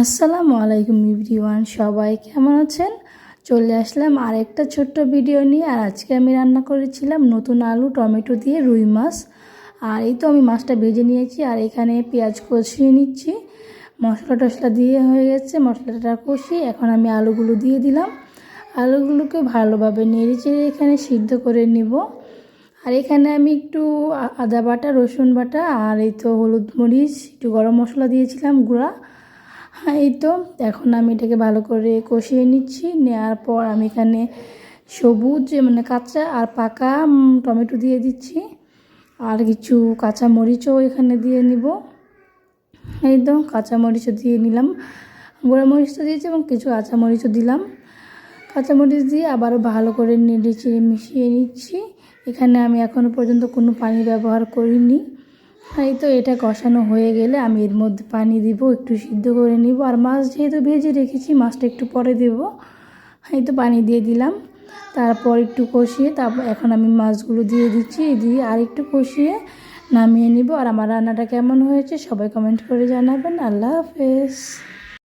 আসসালামু আলাইকুম এভরিওয়ান, সবাই কেমন আছেন? চলে আসলাম আরেকটা ছোট্ট ভিডিও নিয়ে। আর আজকে আমি রান্না করেছিলাম নতুন আলু টমেটো দিয়ে রুই মাছ। আর এই তো আমি মাছটা ভেজে নিয়েছি, আর এখানে পেঁয়াজ কষিয়ে নিচ্ছি। মশলা টশলা দিয়ে হয়ে গেছে, মশলাটা কষিয়ে এখন আমি আলুগুলো দিয়ে দিলাম। আলুগুলোকে ভালোভাবে নেড়ে চেড়ে এখানে সিদ্ধ করে নিব। আর এখানে আমি একটু আদা বাটা, রসুন বাটা, আর এই তো হলুদ মরিচ, একটু গরম মশলা দিয়েছিলাম গুঁড়া। হ্যাঁ, এই তো এখন আমি এটাকে ভালো করে কষিয়ে নিচ্ছি। নেওয়ার পর আমি এখানে সবুজ কাঁচা আর পাকা টমেটো দিয়ে দিচ্ছি, আর কিছু কাঁচা মরিচও এখানে দিয়ে নিব। এই তো কাঁচা মরিচও দিয়ে নিলাম, গুঁড়া মরিচও দিয়েছি এবং কিছু কাঁচা মরিচও দিলাম। কাঁচামরিচ দিয়ে আবারও ভালো করে নেড়ে চেড়ে মিশিয়ে নিচ্ছি। এখানে আমি এখনও পর্যন্ত কোনো পানি ব্যবহার করিনি। এই তো এটা কষানো হয়ে গেলে আমি এর মধ্যে পানি দিব, একটু সিদ্ধ করে নিব। আর মাছ যেহেতু ভেজে রেখেছি, মাছটা একটু পরে দেব। এই তো পানি দিয়ে দিলাম, তারপর একটু কষিয়ে তারপর এখন আমি মাছগুলো দিয়ে দিচ্ছি, দিয়ে আর একটু কষিয়ে নামিয়ে নিব। আর আমার রান্নাটা কেমন হয়েছে সবাই কমেন্ট করে জানাবেন। আল্লাহ হাফেজ।